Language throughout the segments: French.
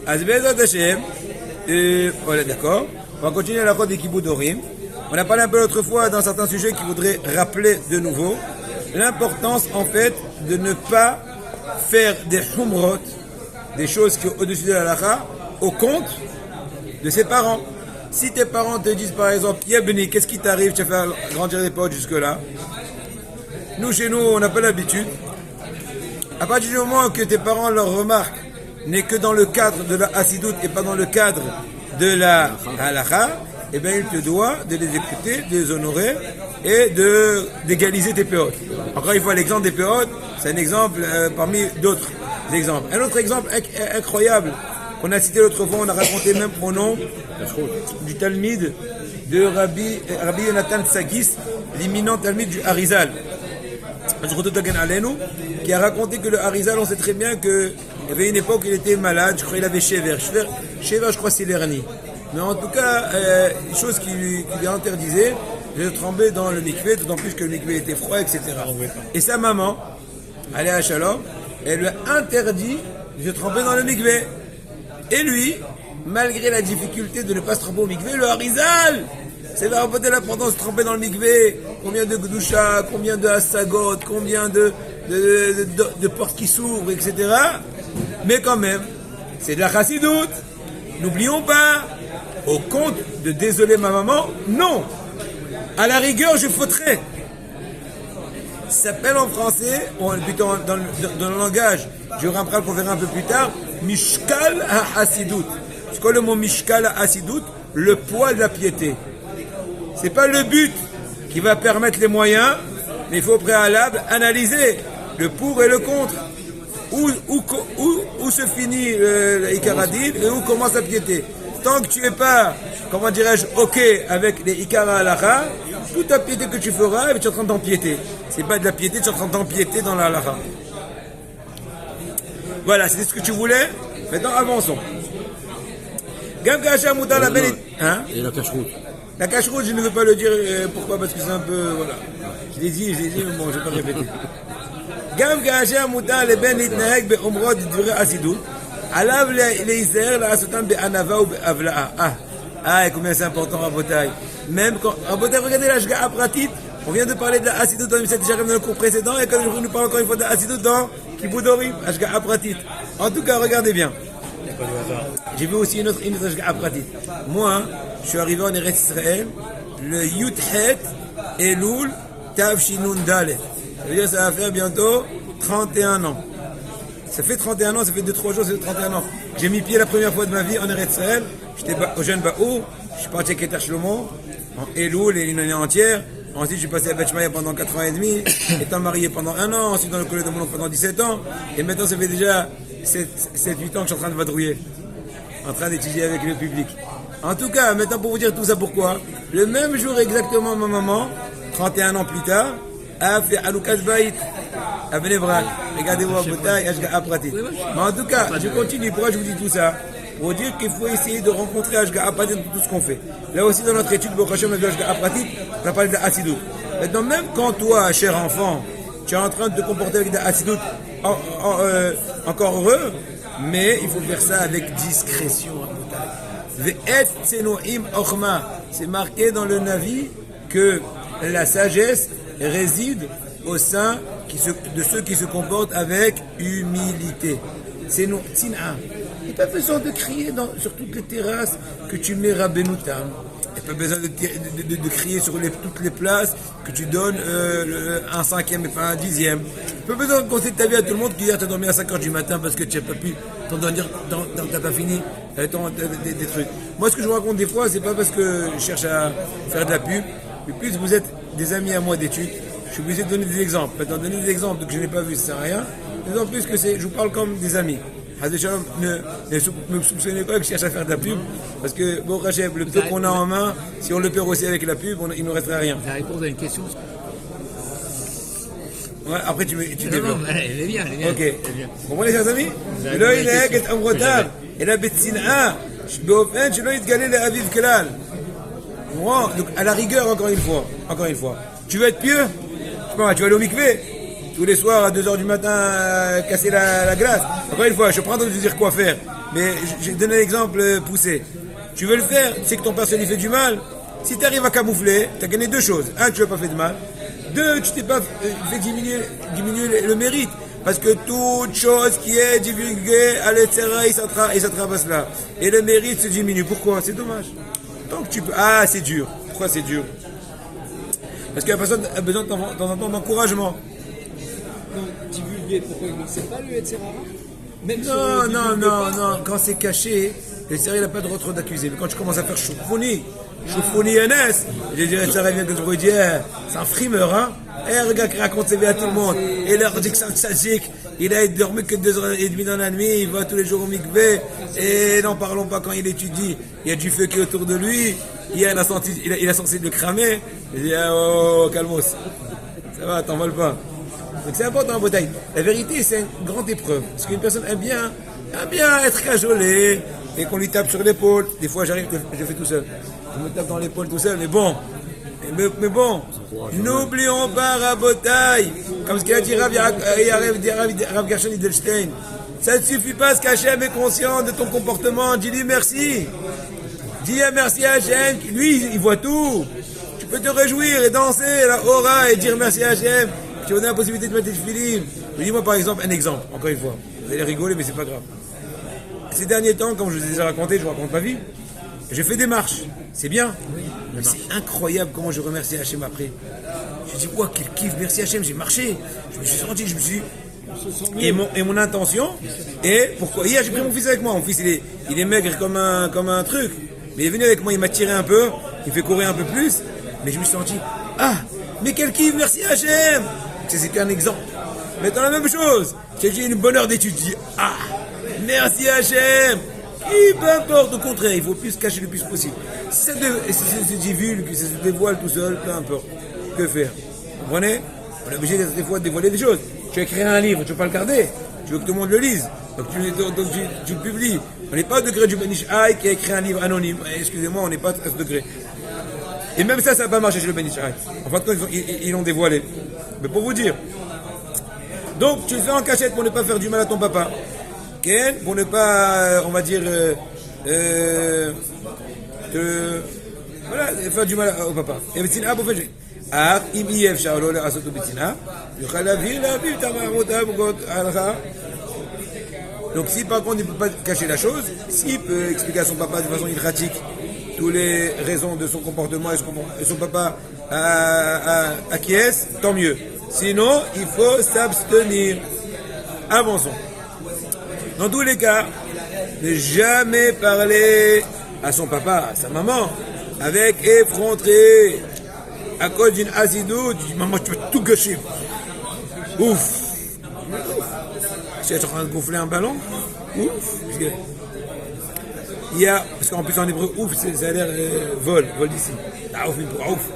Azbezat Hashem, voilà, d'accord. On va continuer la route des Kiboudorim. On a parlé un peu l'autre fois dans certains sujets qui voudraient rappeler de nouveau l'importance, en fait, de ne pas faire des humrot, des choses qui sont au-dessus de la halakha, au compte de ses parents. Si tes parents te disent, par exemple, Yabni, qu'est-ce qui t'arrive, tu vas faire grandir les potes jusque-là. Nous, chez nous, on n'a pas l'habitude. À partir du moment que tes parents leur remarquent n'est que dans le cadre de la hassidoute et pas dans le cadre de la halakha, eh bien, il te doit de les écouter, de les honorer et d'égaliser tes péotes. Encore une fois, l'exemple des péotes, c'est un exemple parmi d'autres exemples. Un autre exemple incroyable qu'on a cité l'autre fois, on a raconté même au nom du Talmid de Rabbi Yonatan Tsagis, l'imminent Talmid du Harizal, qui a raconté que le Harizal, on sait très bien qu'il y avait une époque où il était malade, je crois qu'il avait Shever, je crois c'est l'hernie. Mais en tout cas, une chose qui lui interdisait de tremper dans le mikvé, d'autant plus que le mikvé était froid, etc. Et sa maman, Aléa Shalom, elle lui a interdit de tremper dans le mikvé. Et lui, malgré la difficulté de ne pas se tremper au mikvé, le Harizal, c'est va rapporter l'importance de tremper dans le mikvé, combien de gdusha, combien de hasagot, combien de portes qui s'ouvrent, etc. Mais quand même, c'est de la chassidoute. N'oublions pas, au compte de désoler ma maman, non. À la rigueur, je faudrais. Ça s'appelle en français, plutôt dans le langage, je rappelle qu'on verra un peu plus tard, Mishkal ha-Hasidut. C'est quoi le mot Mishkal ha-Hasidut? Le poids de la piété. C'est pas le but qui va permettre les moyens, mais il faut au préalable analyser le pour et le contre. Où se finit l'Ikaradin et où commence la piété. Tant que tu n'es pas, comment dirais-je, ok avec les Ikara halakha, toute la piété que tu feras, tu es en train d'empiéter. C'est pas de la piété, tu es en train d'empiéter dans la halakha. Voilà, c'était ce que tu voulais. Maintenant, avançons. Et la cache-route. La cache-route, je ne veux pas le dire. Pourquoi? Parce que c'est un peu... Voilà. Je l'ai dit, mais bon, je ne vais pas répéter. גם כאשר מותר לבן להתנהג באומרות דברי חסידות, עליו להיזהר לעשותם בענווה ובהבלעה. Combien c'est important, Rabotai. Même quand... Rabotai, regardez la Shga'a Pratit. On vient de parler de la Hasidut dans l'Imset Jarem dans le cours précédent, et quand nous parlons encore une fois de la Hasidut dans Kiboudorim, Shga'a Pratit. En tout cas, regardez bien. J'ai vu aussi une autre Shga'a Pratit. Moi, je suis arrivé en Eretz Israël, le Yudhet Elul Tavshinun Dalet. Ça veut dire que ça va faire bientôt 31 ans. Ça fait 31 ans, ça fait 2-3 jours, ça fait 31 ans. J'ai mis pied la première fois de ma vie en Eretz Israël. J'étais au jeune Baou, je suis parti à Keter Shlomo, en Elul et une année entière. Ensuite, je suis passé à Bet Shmaya pendant 4 ans et demi, étant marié pendant 1 an, ensuite dans le collège de mon oncle pendant 17 ans. Et maintenant, ça fait déjà 7-8 ans que je suis en train de vadrouiller, en train d'étudier avec le public. En tout cas, maintenant pour vous dire tout ça, pourquoi? Le même jour exactement, ma maman, 31 ans plus tard, a fait Aloukash Baït à Benevrak. Regardez-vous à Botaï, Ashga'a Pratit. Mais en tout cas, je continue. Pourquoi je vous dis tout ça? Pour vous dire qu'il faut essayer de rencontrer Ashga'a Pratit dans tout ce qu'on fait. Là aussi, dans notre étude, Bokh Hashem, on a vu Ashga'a Pratit, on a parlé de Hasidut. Maintenant, même quand toi, cher enfant, tu es en train de te comporter avec de Hasidut, encore heureux, mais il faut faire ça avec discrétion. C'est marqué dans le Navi que la sagesse réside au sein de ceux qui se comportent avec humilité. C'est nous, Tina. Il n'y a pas besoin de crier sur toutes les terrasses que tu mets Rabbenoutam. Il n'y a pas besoin de crier sur toutes les places que tu donnes un 5e et pas un 10e. Il n'y a pas besoin de conseiller ta vie à tout le monde qui hier t'as dormi à 5h du matin parce que tu n'as pas pu t'endormir, t'as pas fini des trucs. Moi, ce que je vous raconte des fois, c'est pas parce que je cherche à faire de la pub, mais plus vous êtes des amis à moi d'études, je suis obligé de donner des exemples. Maintenant, donner des exemples que je n'ai pas vu, ça sert à rien. D'autant plus que je vous parle comme des amis. Ne me soupçonnez pas que je cherche à faire de la pub, parce que bon, Rachel, le peu qu'on a en main, si on le perd aussi avec la pub, il ne nous restera rien. La réponse à une question. Ouais, après tu développes. Non, elle est bien. Ok. Vous comprenez, chers amis? Là, il est en retard. Et la bêtine-a, je dois être galé les aviv kelal. Donc, à la rigueur, encore une fois. Tu veux être pieux? Tu vas aller au mikvé tous les soirs à 2h du matin casser la glace. Encore une fois, je prends de te dire quoi faire. Mais j'ai donné l'exemple poussé. Tu veux le faire, tu sais que ton père lui fait du mal. Si tu arrives à camoufler, tu as gagné deux choses. Un, tu ne lui as pas fait de mal. Deux, tu t'es pas fait diminuer le mérite. Parce que toute chose qui est divulguée à l'Etzera, il s'attrape à cela. Et le mérite se diminue. Pourquoi? C'est dommage. Donc tu peux... Ah, c'est dur. Pourquoi c'est dur? Parce que la personne a besoin de temps en temps d'encouragement. Non, divulguer, pourquoi il ne sait pas le Etzera? Non. Quand c'est caché, l'Etzera il n'a pas le droit trop d'accuser. Mais quand tu commences à faire choufoni NS, je dirais que ça revient que je vous dis, c'est un frimeur, hein. Un gars qui raconte ses vies à tout le monde. Et leur dit que c'est un tzadik. Il a dormi que 2h30 dans la nuit, il va tous les jours au mikvé. Et n'en parlons pas quand il étudie. Il y a du feu qui est autour de lui. Il a censé le cramer. Il dit, oh, calmos. Ça va, t'en voles pas. Donc c'est important en bataille. La vérité, c'est une grande épreuve. Parce qu'une personne aime bien être cajolée et qu'on lui tape sur l'épaule. Des fois, j'arrive, je le fais tout seul. Je me tape dans l'épaule tout seul, mais bon, n'oublions pas Rabotai, comme ce qu'a dit Rav Gershon Edelstein. Ça ne suffit pas ce qu'Hachem est conscient de ton comportement. Dis-lui merci. Dis merci à Hachem. Lui, il voit tout. Tu peux te réjouir et danser la aura et dire merci à Hachem. Tu as la possibilité de mettre des films. Dis-moi par exemple un exemple, encore une fois. Vous allez rigoler, mais c'est pas grave. Ces derniers temps, comme je vous ai déjà raconté, je ne raconte ma vie. Je fais des marches, c'est bien, mais c'est incroyable comment je remercie Hachem après. Je dis, wow, quel kiff, merci Hachem, j'ai marché, je me suis senti, et mon intention, et pourquoi? Hier j'ai pris mon fils avec moi, mon fils il est maigre comme un truc, mais il est venu avec moi, il m'a tiré un peu, il fait courir un peu plus, mais je me suis senti, mais quel kiff, merci Hachem. C'est qu'un exemple. Mais dans la même chose, j'ai une bonne heure d'étude, je dis, merci Hachem. Et peu importe, au contraire, il faut plus se cacher le plus possible. Si ça se divulgue, si ça se dévoile tout seul, peu importe. Que faire? Vous comprenez? On est obligé des fois de dévoiler des choses. Tu as écrit un livre, tu ne veux pas le garder. Tu veux que tout le monde le lise. Donc tu le publies. On n'est pas au degré du Ben Ish Chai qui a écrit un livre anonyme. Excusez-moi, on n'est pas à ce degré. Et même ça n'a pas marché chez le Ben Ish Chai. En fin de compte, ils l'ont dévoilé. Mais pour vous dire. Donc tu le fais en cachette pour ne pas faire du mal à ton papa. Pour ne pas, on va dire, faire du mal au papa. Et maintenant, pour faire donc si par contre il ne peut pas cacher la chose, s'il peut expliquer à son papa de façon pratique toutes les raisons de son comportement et son papa acquiesce, tant mieux. Sinon, il faut s'abstenir. Avançons. Dans tous les cas, ne jamais parler à son papa, à sa maman, avec effronterie. À cause d'une asidou, tu dis, maman, tu vas tout gâcher. Ouf. Tu es en train de gonfler un ballon? Ouf. Il y a, parce qu'en plus en hébreu, ouf, ça a l'air vol d'ici. Ouf.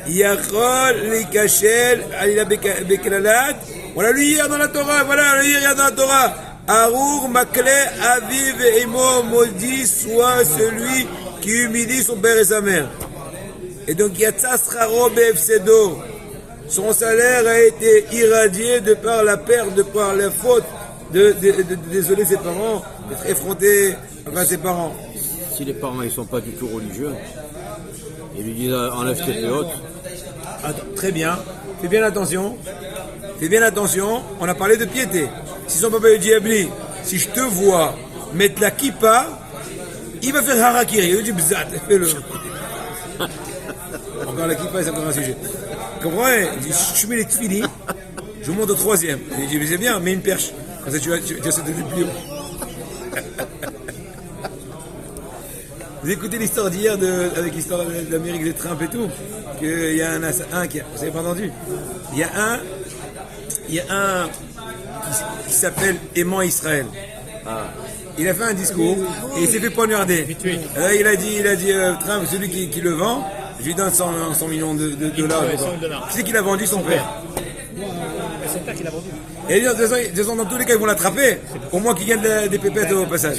Il y a Chol, les Kachel, Alila Bekelalat. On l'a lu hier dans la Torah, Arour, Makle, Aviv et Imo, maudit soit celui qui humilie son père et sa mère. Et donc, Yatsasraro Befsedo. Son salaire a été irradié de par la perte, de par la faute de désoler ses parents, d'être effronté envers ses parents. Si les parents ne sont pas du tout religieux, ils lui disent enlève tes péotes. Très bien, fais bien attention, on a parlé de piété. Si son papa lui dit, Abli, si je te vois mettre la kippa, il va faire harakiri, il lui dit bzat, fais-le. Encore la kippa, c'est encore un sujet. Vous comprenez? Il dit, je mets les tfili, je monte au troisième. Il dit, mais c'est bien, mets une perche, comme ça tu as sauté plus haut. Vous écoutez l'histoire d'hier avec l'histoire de l'Amérique des Trump et tout, qu'il y a un qui, vous avez pas entendu? Il y a un qui s'appelle Aimant Israël. Il a fait un discours et il s'est fait poignarder. Il a dit Trump, celui qui le vend, je lui donne 100 millions de dollars. Qui c'est qui l'a vendu? Son père. C'est son père qui l'a vendu. Et de toute façon, dans tous les cas, ils vont l'attraper. Au moins qu'il gagne des pépettes au passage.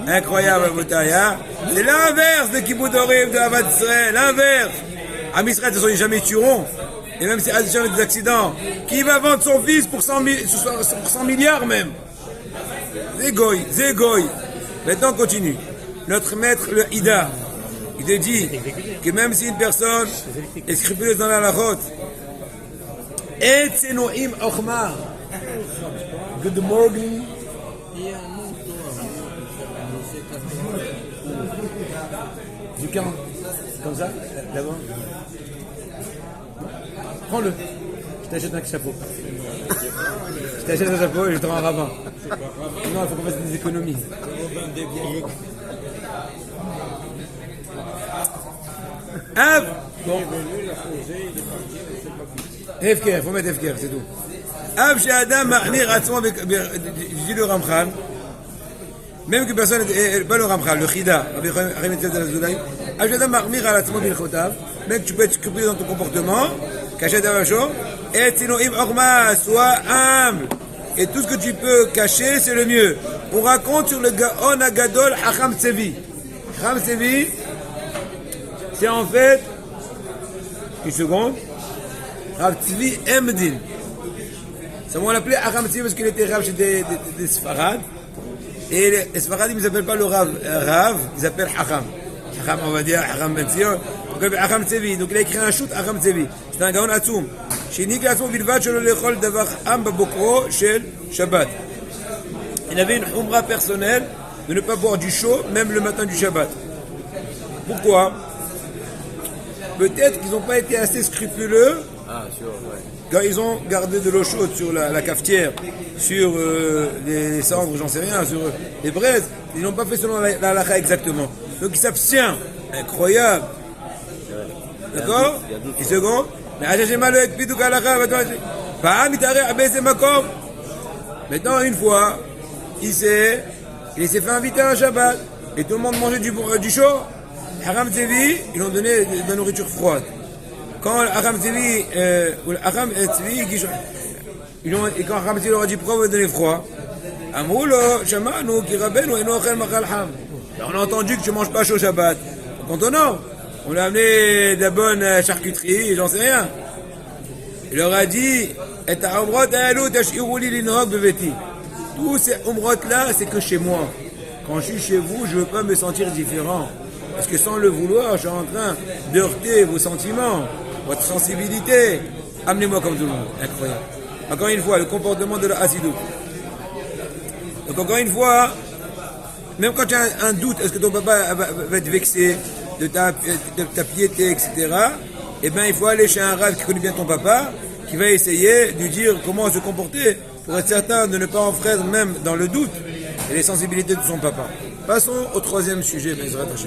Incroyable, Moutaya. C'est l'inverse de Kibbutz Orim, de Avad Israël. L'inverse. À Israël, de toute façon, ils jamais tueront. Et même si il y a des accidents, qui va vendre son fils pour 100 milliards même? C'est goy. Maintenant, on continue. Notre maître, le Ida, il te dit que même si une personne est scrupuleuse dans la halachot, et tsenoim ochma. Good morning. Du camp. Comme ça, là-bas. Prends-le. Je t'achète un chapeau. Je t'achète un chapeau et je te rends un rabbin. Non, il faut qu'on fasse des économies. Hop. Bon. Hefker, il faut mettre Hefker, c'est tout. Hop, chez Adam, Ma'nir, Atzmo, dit le Ramchal. Même que personne n'est pas le Ramchal, le Chida, même que tu peux être scrupuleux dans ton comportement, cacher ta vacho, et sois humble. Et tout ce que tu peux cacher, c'est le mieux. On raconte sur le Gaon Agadol Hacham Tsevi. Hacham Tsevi, c'est en fait, une seconde, Rav Tzvi Emdin. Ça on l'appelait Hacham Tsevi parce qu'il était Rav chez des Sfarad. Et les Sfaradim, ils s'appellent pas le Rav, ils s'appellent Hacham. Hacham, on va dire, Hacham Ben Zion. Donc il appelle Hacham Tsevi. Donc il a écrit un shoot Hacham Tsevi. C'est un gaon Atsoum. Chénik Atsoum Bilvat, Shelo Lechol Davar Am Babokro, Shel Shabbat. Il avait une umra personnelle de ne pas boire du chaud, même le matin du Shabbat. Pourquoi? Peut-être qu'ils n'ont pas été assez scrupuleux. Ah, sûr, ouais. Quand ils ont gardé de l'eau chaude sur la cafetière, sur les cendres, j'en sais rien, sur les braises, ils n'ont pas fait selon la halakha exactement. Donc il s'abstient. Incroyable. D'accord? Une seconde. Maintenant, une fois, il s'est fait inviter à un Shabbat. Et tout le monde mangeait du chaud. Haram Tzevi, ils ont donné de la nourriture froide. Quand Hacham Tzevi, quand Hacham Tzevi leur a dit pourquoi vous me donnez froid, on a entendu que tu ne manges pas chaud Shabbat. Quand on lui a amené de la bonne charcuterie, j'en sais rien. Il leur a dit, tous ces umrot là, c'est que chez moi. Quand je suis chez vous, je ne veux pas me sentir différent. Parce que sans le vouloir, je suis en train d'heurter vos sentiments, votre sensibilité. Amenez-moi comme tout le monde. Incroyable. Encore une fois, le comportement de la Hasidut. Donc encore une fois, même quand tu as un doute, est-ce que ton papa va être vexé de ta piété, etc., eh bien il faut aller chez un rav qui connaît bien ton papa, qui va essayer de lui dire comment se comporter pour être certain de ne pas enfreindre même dans le doute et les sensibilités de son papa. Passons au troisième sujet, Bezrat Hashem.